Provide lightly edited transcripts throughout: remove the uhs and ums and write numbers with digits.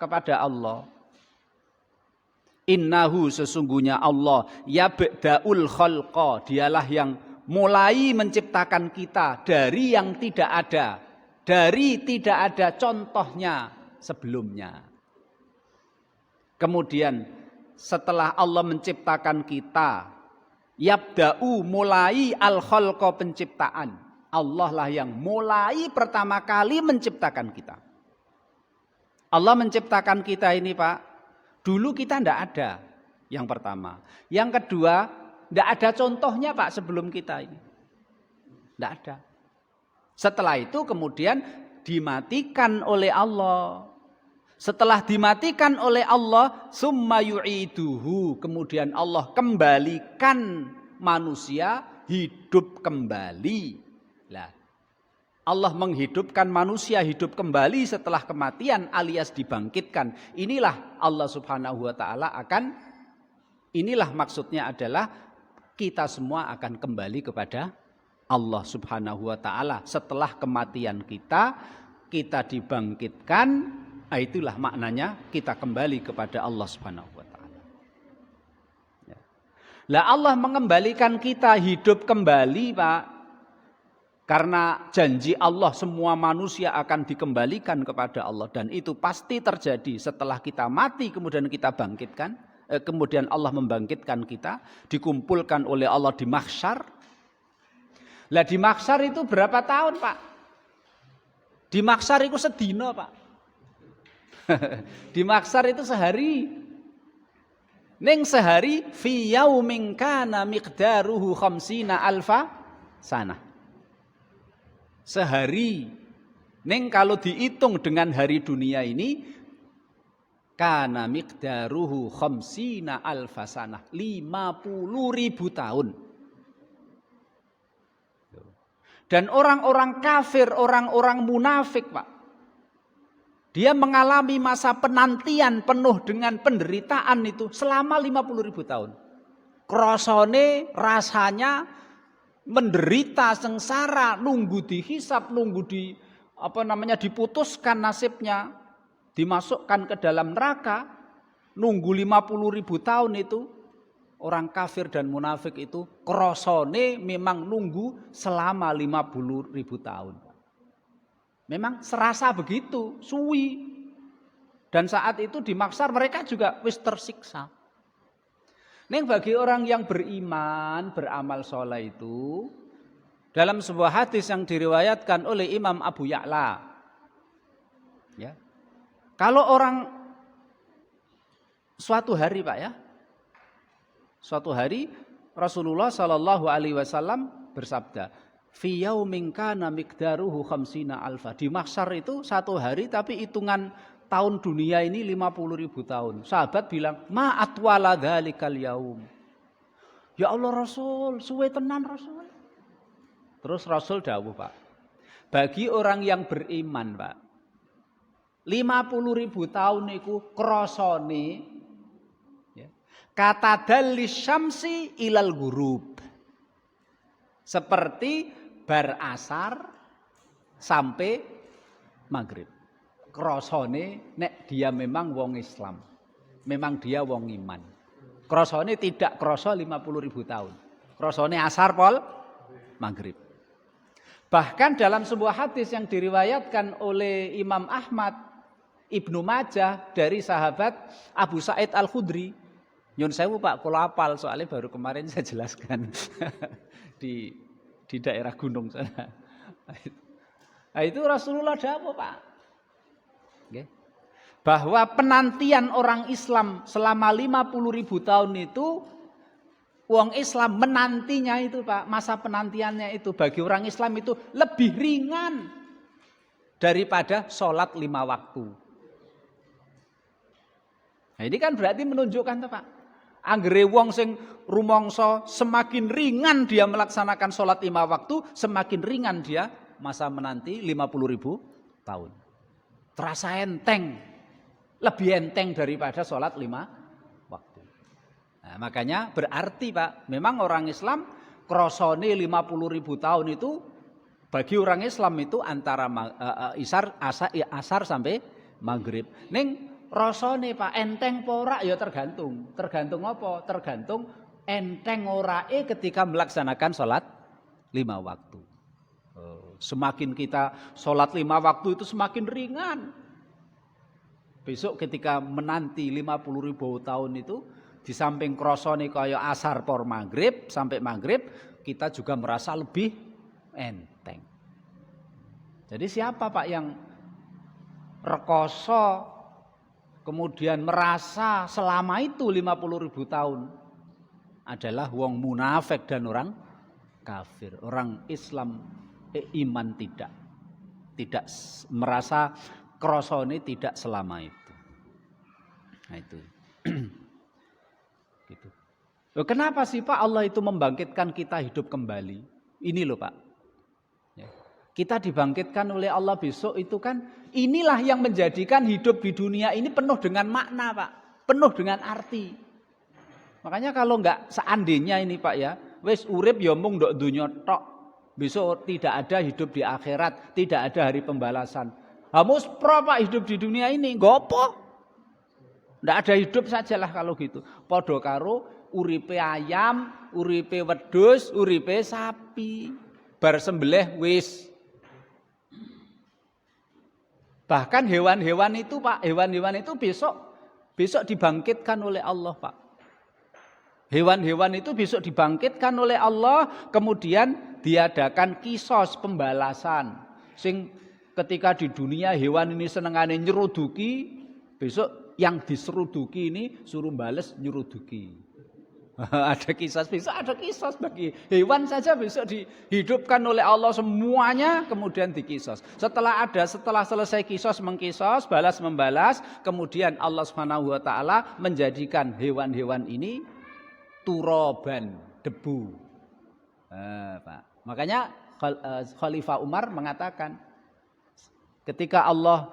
kepada Allah. Innahu sesungguhnya Allah yabda'ul khalqa, dialah yang mulai menciptakan kita dari yang tidak ada, dari tidak ada contohnya sebelumnya. Kemudian setelah Allah menciptakan kita, yabda'u mulai al khalqa penciptaan. Allah lah yang mulai pertama kali menciptakan kita. Allah menciptakan kita ini Pak. Dulu kita tidak ada, yang pertama. Yang kedua, tidak ada contohnya Pak sebelum kita ini. Tidak ada. Setelah itu kemudian dimatikan oleh Allah. Setelah dimatikan oleh Allah, summa yu'iduhu. Kemudian Allah kembalikan manusia hidup kembali. Lah, Allah menghidupkan manusia hidup kembali setelah kematian alias dibangkitkan. Inilah Allah Subhanahu wa taala inilah maksudnya adalah kita semua akan kembali kepada Allah Subhanahu wa taala. Setelah kematian kita dibangkitkan, itulah maknanya kita kembali kepada Allah Subhanahu wa taala. Ya. Lah Allah mengembalikan kita hidup kembali, Pak. Karena janji Allah semua manusia akan dikembalikan kepada Allah. Dan itu pasti terjadi setelah kita mati kemudian kita bangkitkan. Kemudian Allah membangkitkan kita. Dikumpulkan oleh Allah di mahsyar. Lah di mahsyar itu berapa tahun Pak? Di mahsyar itu sedina Pak. Di mahsyar itu sehari. Ning sehari fi yaumin kana miqdaruhu khamsina alfa sanah. Sehari, neng kalau dihitung dengan hari dunia ini, kana miqdaruhu khamsina alfa sanah, 50.000 tahun. Dan orang-orang kafir, orang-orang munafik Pak, dia mengalami masa penantian penuh dengan penderitaan itu selama 50.000 tahun. Krasane, rasanya menderita, sengsara, nunggu dihisap, nunggu diputuskan nasibnya, dimasukkan ke dalam neraka, nunggu 50.000 tahun itu. Orang kafir dan munafik itu krasane memang nunggu selama 50.000 tahun. Memang serasa begitu, suwi. Dan saat itu di mahsyar mereka juga wis tersiksa. Neng bagi orang yang beriman, beramal soleh itu, dalam sebuah hadis yang diriwayatkan oleh Imam Abu Ya'la, ya, kalau orang suatu hari Pak ya, suatu hari Rasulullah Shallallahu Alaihi Wasallam bersabda, fi yaumin kana miqdaruhu khamsina alfa. Di mahsyar itu satu hari tapi hitungan tahun dunia ini 50.000 tahun. Sahabat bilang, ma atwala dzalikal yaum. Ya Allah Rasul, suwe tenan Rasul. Terus Rasul dawuh Pak, bagi orang yang beriman Pak, 50.000 tahun niku krasane ya, kata dalis syamsi ilal ghurub. Seperti bar asar sampai maghrib. Krasane nek dia memang wong Islam, memang dia wong iman. Krasane tidak krasa 50.000 tahun. Krasane asar pol maghrib. Bahkan dalam sebuah hadis yang diriwayatkan oleh Imam Ahmad, Ibnu Majah dari sahabat Abu Sa'id Al-Khudri. Nyun sewu Pak, kula apal soalnya baru kemarin saya jelaskan di daerah gunung sana. Nah, itu Rasulullah dawuh Pak. Bahwa penantian orang Islam selama 50.000 tahun itu, orang Islam menantinya itu Pak, masa penantiannya itu bagi orang Islam itu lebih ringan daripada sholat 5 waktu. Nah ini kan berarti menunjukkan Pak, anggere wong sing rumangsa semakin ringan dia melaksanakan sholat 5 waktu, semakin ringan dia masa menanti 50.000 tahun. Terasa enteng, lebih enteng daripada sholat 5 waktu. Nah, makanya berarti Pak, memang orang Islam krasane 50.000 tahun itu bagi orang Islam itu antara asar sampai maghrib. Ning rasane Pak enteng apa ora ya tergantung. Tergantung apa? Tergantung enteng orae ketika melaksanakan sholat 5 waktu. Semakin kita sholat 5 waktu itu semakin ringan. Besok ketika menanti 50.000 tahun itu, di samping krosone kaya asar por maghrib sampai maghrib, kita juga merasa lebih enteng. Jadi siapa Pak yang rekoso kemudian merasa selama itu 50.000 tahun adalah wong munafik dan orang kafir. Orang Islam iman tidak merasa krosone tidak selama itu. Nah itu. Gitu. Loh, kenapa sih Pak Allah itu membangkitkan kita hidup kembali? Ini loh Pak. Ya. Kita dibangkitkan oleh Allah besok itu kan inilah yang menjadikan hidup di dunia ini penuh dengan makna Pak. Penuh dengan arti. Makanya kalau enggak seandainya ini Pak ya, wis urip ya mung ndok donya tok. Besok tidak ada hidup di akhirat, tidak ada hari pembalasan. Hamus pro Pak hidup di dunia ini, gopo? Ndak ada hidup sajalah kalau gitu. Padha karo uripe ayam, uripe wedhus, uripe sapi. Bar sembelih wis. Bahkan hewan-hewan itu Pak, hewan-hewan itu besok dibangkitkan oleh Allah Pak. Hewan-hewan itu besok dibangkitkan oleh Allah, kemudian diadakan kisos pembalasan. Sing ketika di dunia hewan ini senengane nyeruduki, besok yang diseruduki ini suruh bales nyeruduki. Ada kisos, besok ada kisos bagi hewan saja besok dihidupkan oleh Allah semuanya kemudian dikisos. Setelah selesai kisos mengkisos, balas membalas, kemudian Allah Subhanahu wa taala menjadikan hewan-hewan ini turoban, debu. Pak. Makanya Khalifah Umar mengatakan ketika Allah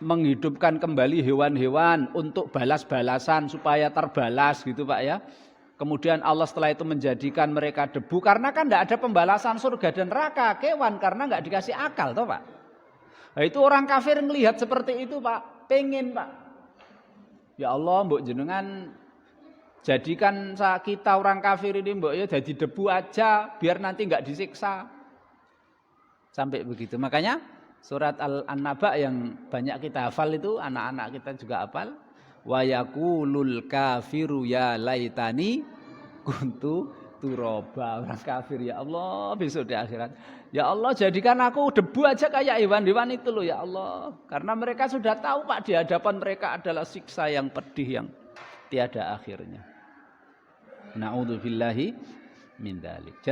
menghidupkan kembali hewan-hewan untuk balas-balasan supaya terbalas gitu Pak ya. Kemudian Allah setelah itu menjadikan mereka debu karena kan tidak ada pembalasan surga dan neraka kewan karena nggak dikasih akal toh Pak. Nah, itu orang kafir melihat seperti itu Pak, pengen Pak. Ya Allah, mbok jenengan jadikan kita orang kafir ini mbok ya jadi debu aja biar nanti nggak disiksa. Sampai begitu. Makanya surat An-Naba yang banyak kita hafal itu, anak-anak kita juga hafal. Wa yaqulul kafiru ya laitani kuntu turaba. Orang kafir ya Allah besok di akhirat. Ya Allah jadikan aku debu aja kayak hewan-hewan itu loh ya Allah. Karena mereka sudah tahu Pak di hadapan mereka adalah siksa yang pedih yang tiada akhirnya. Na'udzubillahi min dzalik.